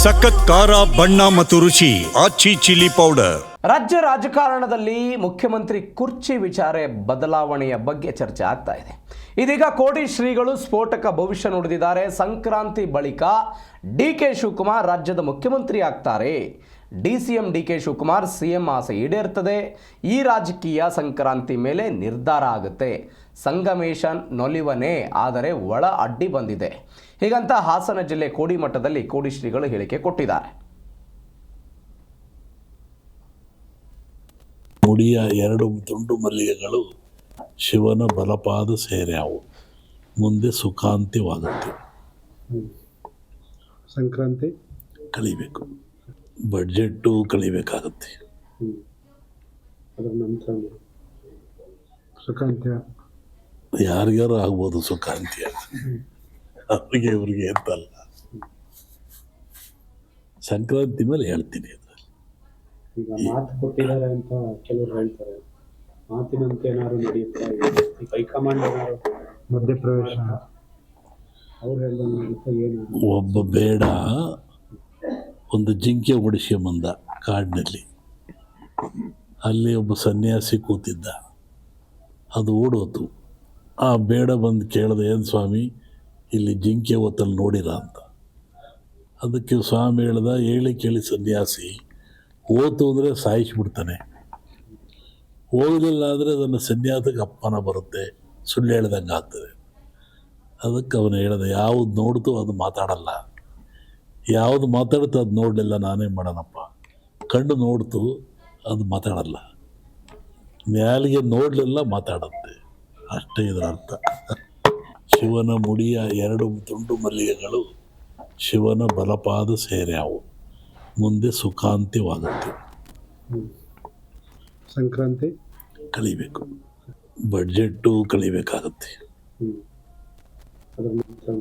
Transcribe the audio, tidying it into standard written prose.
ಸಖತ್ ಖಾರ ಬಣ್ಣ ಮತ್ತು ರುಚಿ ಆಚಿ ಚಿಲ್ಲಿ ಪೌಡರ್. ರಾಜ್ಯ ರಾಜಕಾರಣದಲ್ಲಿ ಮುಖ್ಯಮಂತ್ರಿ ಕುರ್ಚಿ ವಿಚಾರ ಬದಲಾವಣೆಯ ಬಗ್ಗೆ ಚರ್ಚೆ ಆಗ್ತಾ ಇದೆ. ಇದೀಗ ಕೋಡಿ ಶ್ರೀಗಳು ಸ್ಫೋಟಕ ಭವಿಷ್ಯ ನುಡಿದಿದ್ದಾರೆ. ಸಂಕ್ರಾಂತಿ ಬಳಿಕ ಡಿಕೆ ಶಿವಕುಮಾರ್ ರಾಜ್ಯದ ಮುಖ್ಯಮಂತ್ರಿ ಆಗ್ತಾರೆ. ಡಿಸಿಎಂ ಡಿಕೆ ಶಿವಕುಮಾರ್ ಸಿಎಂ ಆಸೆ ಈಡೇರ್ತದೆ. ಈ ರಾಜಕೀಯ ಸಂಕ್ರಾಂತಿ ಮೇಲೆ ನಿರ್ಧಾರ ಆಗುತ್ತೆ. ಸಂಗಮೇಶನ್ ನೊಲಿವನೇ, ಆದರೆ ಒಳ ಅಡ್ಡಿ ಬಂದಿದೆ. ಹೀಗಂತ ಹಾಸನ ಜಿಲ್ಲೆ ಕೋಡಿ ಮಠದಲ್ಲಿ ಕೋಡಿ ಶ್ರೀಗಳು ಹೇಳಿಕೆ ಕೊಟ್ಟಿದ್ದಾರೆ. ಮುಡಿಯ ಎರಡು ತುಂಡು ಮಲ್ಲಿಗೆಗಳು ಶಿವನ ಬಲಪಾದ ಸೇರ್ಯಾವು, ಮುಂದೆ ಸುಖಾಂತಿವಾಗುತ್ತೆ. ಸಂಕ್ರಾಂತಿ ಕಳಿಬೇಕು, ಬಡ್ಜೆಟ್ಟು ಕಳಿಬೇಕಾಗತ್ತೆ. ಅದರ ನಂತರ ಸುಖಾಂತ್ಯ ಯಾರಿಗಾರು ಆಗ್ಬೋದು ಸುಖಾಂತ್ಯ, ಅವ್ರಿಗೆ ಇವ್ರಿಗೆ ಅಂತಲ್ಲ. ಸಂಕ್ರಾಂತಿ ಮೇಲೆ ಹೇಳ್ತೀನಿ. ಈಗ ಮಾತು ಕೊಟ್ಟಿದ್ದಾರೆ ಅಂತ ಕೆಲವರು ಹೇಳ್ತಾರೆ. ಮಾತಿನಂತೆ ಏನಾದ್ರು ನಡೆಯುತ್ತೆ, ಈ ಹೈಕಮಾಂಡ್ ಏನಾದ್ರು ಮಧ್ಯಪ್ರವೇಶ ಅವ್ರು ಹೇಳಿದಂತೆ ಏನು? ಒಬ್ಬ ಬೇಡ ಒಂದು ಜಿಂಕೆ ಓಡಿಸ್ಕೊಂಬಂದ ಕಾಡಿನಲ್ಲಿ. ಅಲ್ಲಿ ಒಬ್ಬ ಸನ್ಯಾಸಿ ಕೂತಿದ್ದ, ಅದು ಓಡೋತು. ಆ ಬೇಡ ಬಂದು ಕೇಳಿದೆ, ಏನು ಸ್ವಾಮಿ ಇಲ್ಲಿ ಜಿಂಕೆ ಹೊತ್ತಲ್ಲಿ ನೋಡಿರ ಅಂತ. ಅದಕ್ಕೆ ಸ್ವಾಮಿ ಹೇಳ್ದ, ಹೇಳಿ ಕೇಳಿ ಸನ್ಯಾಸಿ, ಓತು ಅಂದರೆ ಸಾಯಿಸಿಬಿಡ್ತಾನೆ, ಹೋಗಲಿಲ್ಲ ಆದರೆ ಅದನ್ನು ಸನ್ಯಾಸಕ್ಕೆ ಅಪ್ಪನ ಬರುತ್ತೆ, ಸುಳ್ಳು ಹೇಳ್ದಂಗೆ ಆಗ್ತದೆ. ಅದಕ್ಕೆ ಅವನು ಹೇಳ್ದೆ, ಯಾವುದು ನೋಡ್ತು ಅದು ಮಾತಾಡಲ್ಲ, ಯಾವುದು ಮಾತಾಡ್ತು ಅದು ನೋಡಲಿಲ್ಲ ನಾನೇ ಮಾಡೋಣಪ್ಪ. ಕಣ್ಣು ನೋಡ್ತು ಅದು ಮಾತಾಡಲ್ಲ, ನ್ಯಾಲಿಗೆ ನೋಡಲಿಲ್ಲ ಮಾತಾಡುತ್ತೆ, ಅಷ್ಟೇ ಇದರ ಅರ್ಥ. ಶಿವನ ಮುಡಿಯ ಎರಡು ತುಂಡು ಮಲ್ಲಿಗೆಗಳು ಶಿವನ ಬಲಪಾದ ಸೇರ್ಯಾವು, ಮುಂದೆ ಸುಖಾಂತಿವಾಗುತ್ತೆ. ಸಂಕ್ರಾಂತಿ ಕಳಿಬೇಕು, ಬಡ್ಜೆಟ್ಟು ಕಳಿಬೇಕಾಗತ್ತೆ. ಅದರ ನಂತರ